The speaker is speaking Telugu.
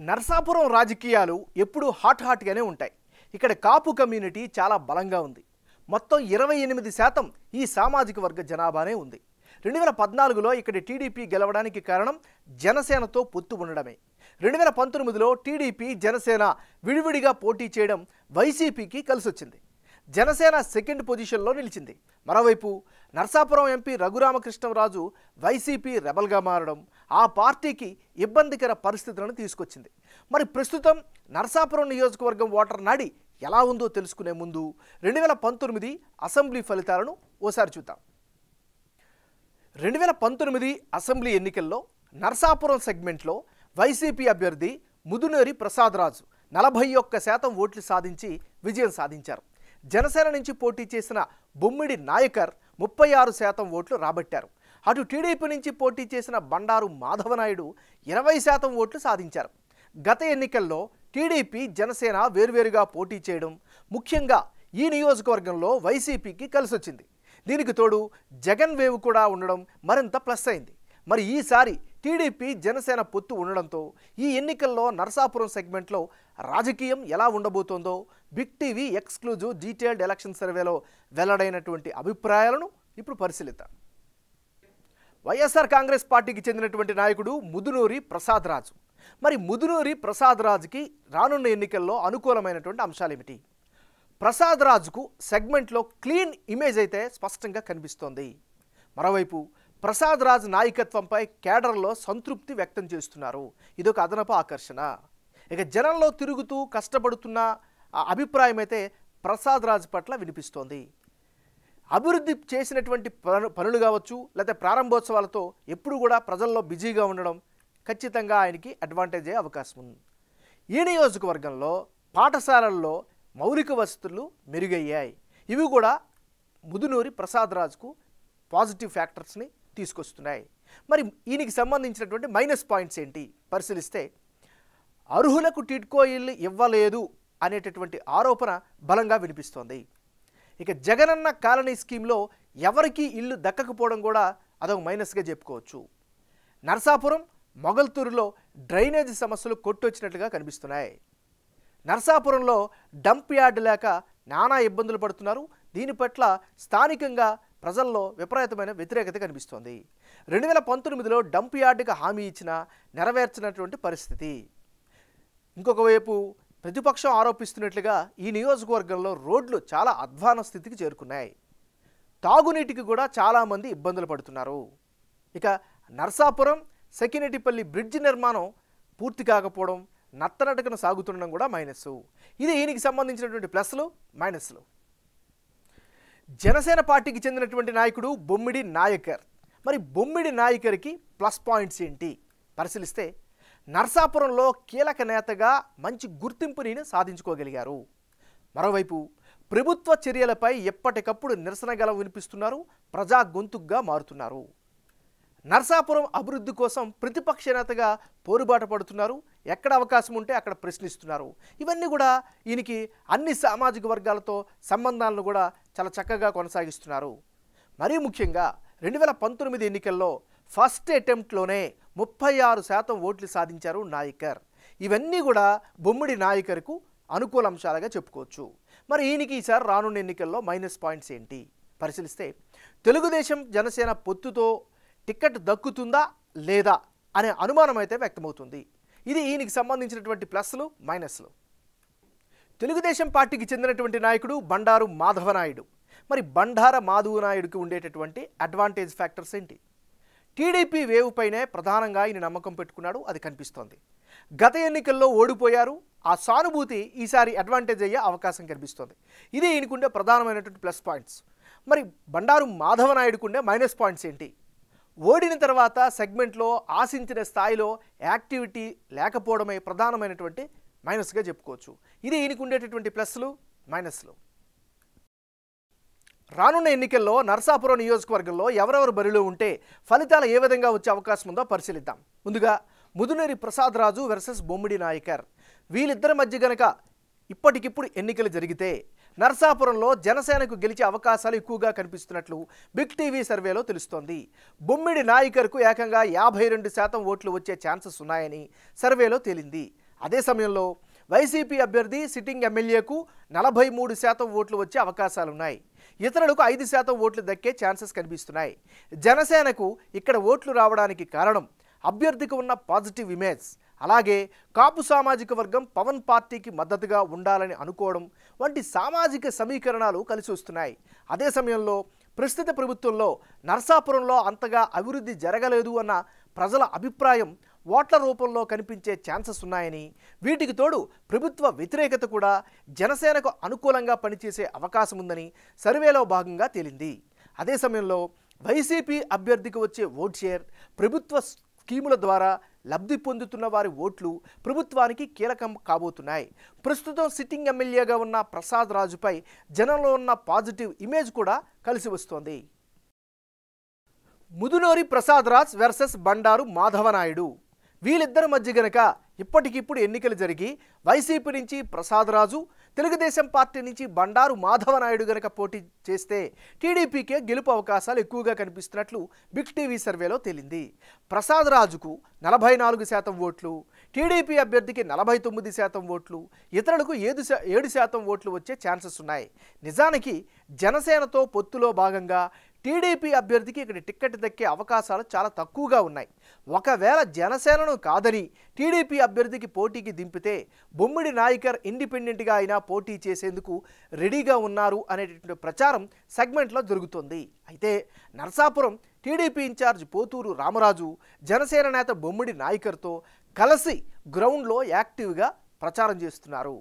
నర్సాపురం రాజకీయాలు ఎప్పుడూ హాట్గానే ఉంటాయి. ఇక్కడ కాపు కమ్యూనిటీ చాలా బలంగా ఉంది. మొత్తం 28% ఈ సామాజిక వర్గ జనాభానే ఉంది. 2014లో ఇక్కడ టీడీపీ గెలవడానికి కారణం జనసేనతో పొత్తు ఉండడమే. 2019లో టీడీపీ జనసేన విడివిడిగా పోటీ చేయడం వైసీపీకి కలిసొచ్చింది. జనసేన సెకండ్ పొజిషన్లో నిలిచింది. మరోవైపు నర్సాపురం ఎంపీ రఘురామకృష్ణరాజు వైసీపీ రెబల్గా మారడం ఆ పార్టీకి ఇబ్బందికర పరిస్థితులను తీసుకొచ్చింది. మరి ప్రస్తుతం నర్సాపురం నియోజకవర్గం ఓటర్ నాడి ఎలా ఉందో తెలుసుకునే ముందు 2019 అసెంబ్లీ ఫలితాలను ఓసారి చూద్దాం. 2019 అసెంబ్లీ ఎన్నికల్లో నర్సాపురం సెగ్మెంట్లో వైసీపీ అభ్యర్థి ముదునేరి ప్రసాదరాజు 41% ఓట్లు సాధించి విజయం సాధించారు. జనసేన నుంచి పోటీ చేసిన బొమ్మిడి నాయకర్ 36% ఓట్లు రాబట్టారు. అటు టీడీపీ నుంచి పోటీ చేసిన బండారు మాధవనాయుడు 20% ఓట్లు సాధించారు. గత ఎన్నికల్లో టీడీపీ జనసేన వేర్వేరుగా పోటీ చేయడం ముఖ్యంగా ఈ నియోజకవర్గంలో వైసీపీకి కలిసొచ్చింది. దీనికి తోడు జగన్ వేవ్ కూడా ఉండడం మరింత ప్లస్ అయింది. మరి ఈసారి టీడీపీ జనసేన పొత్తు ఉండడంతో ఈ ఎన్నికల్లో నర్సాపురం సెగ్మెంట్లో రాజకీయం ఎలా ఉండబోతోందో big TV exclusive detailed election సర్వేలో వెల్లడైనటువంటి అభిప్రాయాలను ఇప్పుడు పరిశీలిద్దాం. వైఎస్ఆర్ కాంగ్రెస్ పార్టీకి చెందినటువంటి నాయకుడు ముదునూరి ప్రసాదరాజు. మరి ముదునూరి ప్రసాదరాజుకి రానున్న ఎన్నికల్లో అనుకూలమైనటువంటి అంశాలు ఏమిటి? ప్రసాదరాజుకు సెగ్మెంట్లో క్లీన్ ఇమేజ్ అయితే స్పష్టంగా కనిపిస్తోంది. మరోవైపు ప్రసాదరాజు నాయకత్వంపై కేడర్లో సంతృప్తి వ్యక్తం చేస్తున్నారు. ఇదొక అదనపు ఆకర్షణ. ఇక జనంలో తిరుగుతూ కష్టపడుతున్న అభిప్రాయం అయితే ప్రసాదరాజు పట్ల వినిపిస్తోంది. అభివృద్ధి చేసినటువంటి పనులు కావచ్చు, లేకపోతే ప్రారంభోత్సవాలతో ఎప్పుడు కూడా ప్రజల్లో బిజీగా ఉండడం ఖచ్చితంగా ఆయనకి అడ్వాంటేజ్ అయ్యే అవకాశం ఉంది. ఈ నియోజకవర్గంలో పాఠశాలల్లో మౌలిక వసతులు మెరుగయ్యాయి. ఇవి కూడా ముదునూరి ప్రసాదరాజుకు పాజిటివ్ ఫ్యాక్టర్స్ని తీసుకొస్తున్నాయి. మరి ఈయనకి సంబంధించినటువంటి మైనస్ పాయింట్స్ ఏంటి పరిశీలిస్తే, అర్హులకు టిడ్కో ఇల్లు ఇవ్వలేదు అనేటటువంటి ఆరోపణ బలంగా వినిపిస్తోంది. ఇక జగనన్న కాలనీ స్కీమ్లో ఎవరికీ ఇల్లు దక్కకపోవడం కూడా అదొక మైనస్గా చెప్పుకోవచ్చు. నర్సాపురం మొగల్తూరులో డ్రైనేజీ సమస్యలు కొట్టొచ్చినట్లుగా కనిపిస్తున్నాయి. నర్సాపురంలో డంప్ యార్డ్ లేక నానా ఇబ్బందులు పడుతున్నారు. దీని పట్ల స్థానికంగా ప్రజల్లో విపరీతమైన వ్యతిరేకత కనిపిస్తోంది. 2019లో డంప్ యార్డుకి హామీ ఇచ్చినా నెరవేర్చినటువంటి పరిస్థితి. ఇంకొక వైపు ప్రతిపక్షం ఆరోపిస్తున్నట్లుగా ఈ నియోజకవర్గంలో రోడ్లు చాలా అధ్వాన స్థితికి చేరుకున్నాయి. తాగునీటికి కూడా చాలామంది ఇబ్బందులు పడుతున్నారు. ఇక నర్సాపురం సెకినేటిపల్లి బ్రిడ్జి నిర్మాణం పూర్తి కాకపోవడం, నత్తనటకన సాగుతుండడం కూడా మైనస్. ఇది ఈయనకి సంబంధించినటువంటి ప్లస్లు మైనస్లు. జనసేన పార్టీకి చెందినటువంటి నాయకుడు బొమ్మిడి నాయకర్. మరి బొమ్మిడి నాయకర్కి ప్లస్ పాయింట్స్ ఏంటి పరిశీలిస్తే, నర్సాపురంలో కీలక నేతగా మంచి గుర్తింపుని సాధించుకోగలిగారు. మరోవైపు ప్రభుత్వ చర్యలపై ఎప్పటికప్పుడు నిరసన గలం వినిపిస్తున్నారు, ప్రజా గొంతుగ్గా మారుతున్నారు. నర్సాపురం అభివృద్ధి కోసం ప్రతిపక్ష నేతగా పోరుబాట పడుతున్నారు. ఎక్కడ అవకాశం ఉంటే అక్కడ ప్రశ్నిస్తున్నారు. ఇవన్నీ కూడా ఈయనకి అన్ని సామాజిక వర్గాలతో సంబంధాలను కూడా చాలా చక్కగా కొనసాగిస్తున్నారు. మరీ ముఖ్యంగా 2019 ఎన్నికల్లో ఫస్ట్ అటెంప్ట్లోనే 36% ఓట్లు సాధించారు నాయకర్. ఇవన్నీ కూడా బొమ్మిడి నాయకర్కు అనుకూల అంశాలుగా చెప్పుకోవచ్చు. మరి ఈయనకి ఈసారి రానున్న ఎన్నికల్లో మైనస్ పాయింట్స్ ఏంటి పరిశీలిస్తే, తెలుగుదేశం జనసేన పొత్తుతో టికెట్ దక్కుతుందా లేదా అనే అనుమానం అయితే వ్యక్తమవుతుంది. ఇది ఈయనకి సంబంధించినటువంటి ప్లస్లు మైనస్లు. తెలుగుదేశం పార్టీకి చెందినటువంటి నాయకుడు బండారు మాధవనాయుడు. మరి బండార మాధవనాయుడికి ఉండేటటువంటి అడ్వాంటేజ్ ఫ్యాక్టర్స్ ఏంటి? టీడీపీ వేవ్ పైనే ప్రధానంగా ఈయన నమ్మకం పెట్టుకున్నాడు, అది కనిపిస్తోంది. గత ఎన్నికల్లో ఓడిపోయారు, ఆ సానుభూతి ఈసారి అడ్వాంటేజ్ అయ్యే అవకాశం కనిపిస్తోంది. ఇది ఈయనకుండే ప్రధానమైనటువంటి ప్లస్ పాయింట్స్. మరి బండారు మాధవనాయుడుకుండే మైనస్ పాయింట్స్ ఏంటి? ఓడిన తర్వాత సెగ్మెంట్లో ఆశించిన స్థాయిలో యాక్టివిటీ లేకపోవడమే ప్రధానమైనటువంటి మైనస్గా చెప్పుకోవచ్చు. ఇది ఈయనకు ఉండేటటువంటి ప్లస్లు మైనస్లు. రానున్న ఎన్నికల్లో నర్సాపురం నియోజకవర్గంలో ఎవరెవరు బరిలో ఉంటే ఫలితాలు ఏ విధంగా వచ్చే అవకాశం ఉందో పరిశీలిద్దాం. ముందుగా ముదునేరి ప్రసాదరాజు వర్సెస్ బొమ్మిడి నాయకర్. వీళ్ళిద్దరి మధ్య గనక ఇప్పటికిప్పుడు ఎన్నికలు జరిగితే నర్సాపురంలో జనసేనకు గెలిచే అవకాశాలు ఎక్కువగా కనిపిస్తున్నట్లు బిగ్ టీవీ సర్వేలో తెలుస్తోంది. బొమ్మిడి నాయకర్కు ఏకంగా 52% ఓట్లు వచ్చే ఛాన్సెస్ ఉన్నాయని సర్వేలో తేలింది. అదే సమయంలో వైసీపీ అభ్యర్థి సిట్టింగ్ ఎమ్మెల్యేకు 43% ఓట్లు వచ్చే అవకాశాలున్నాయి. ఇతరులకు 5% ఓట్లు దక్కే ఛాన్సెస్ కనిపిస్తున్నాయి. జనసేనకు ఇక్కడ ఓట్లు రావడానికి కారణం అభ్యర్థికి ఉన్న పాజిటివ్ ఇమేజ్, అలాగే కాపు సామాజిక వర్గం పవన్ పార్టీకి మద్దతుగా ఉండాలని అనుకోవడం వంటి సామాజిక సమీకరణాలు కలిసి వస్తున్నాయి. అదే సమయంలో ప్రస్తుత ప్రభుత్వంలో నరసాపురంలో అంతగా అభివృద్ధి జరగలేదు అన్న ప్రజల అభిప్రాయం ఓట్ల రూపంలో కనిపించే ఛాన్సెస్ ఉన్నాయని, వీటికి తోడు ప్రభుత్వ వ్యతిరేకత కూడా జనసేనకు అనుకూలంగా పనిచేసే అవకాశం ఉందని సర్వేలో భాగంగా తేలింది. అదే సమయంలో వైసీపీ అభ్యర్థికి వచ్చే ఓట్ షేర్, ప్రభుత్వ స్కీముల ద్వారా లబ్ధి పొందుతున్న వారి ఓట్లు ప్రభుత్వానికి కీలకం కాబోతున్నాయి. ప్రస్తుతం సిట్టింగ్ ఎమ్మెల్యేగా ఉన్న ప్రసాద్ రాజుపై జనంలో ఉన్న పాజిటివ్ ఇమేజ్ కూడా కలిసి వస్తోంది. ముదునూరి ప్రసాద్ రాజ్ వర్సెస్ బండారు మాధవనాయుడు, వీళ్ళిద్దరి మధ్య గనక ఇప్పటికిప్పుడు ఎన్నికలు జరిగి వైసీపీ నుంచి ప్రసాద్ రాజు, తెలుగుదేశం పార్టీ నుంచి బండారు మాధవనాయుడు గనక పోటీ చేస్తే టీడీపీకే గెలుపు అవకాశాలు ఎక్కువగా కనిపిస్తున్నట్లు బిగ్ టీవీ సర్వేలో తేలింది. ప్రసాద్ రాజుకు 44% ఓట్లు, టీడీపీ అభ్యర్థికి 49% ఓట్లు, ఇతరులకు 7% ఓట్లు వచ్చే ఛాన్సెస్ ఉన్నాయి. నిజానికి జనసేనతో పొత్తులో భాగంగా టీడీపీ అభ్యర్థికి ఇక్కడ టిక్కెట్ దక్కే అవకాశాలు చాలా తక్కువగా ఉన్నాయి. ఒకవేళ జనసేనను కాదని టీడీపీ అభ్యర్థికి పోటీకి దింపితే బొమ్మిడి నాయకర్ ఇండిపెండెంట్గా అయినా పోటీ చేసేందుకు రెడీగా ఉన్నారు అనేటువంటి ప్రచారం సెగ్మెంట్లో జరుగుతోంది. అయితే నరసాపురం టీడీపీ ఇన్ఛార్జ్ పోతూరు రామరాజు జనసేన నేత బొమ్మిడి నాయకర్తో కలిసి గ్రౌండ్లో యాక్టివ్గా ప్రచారం చేస్తున్నారు.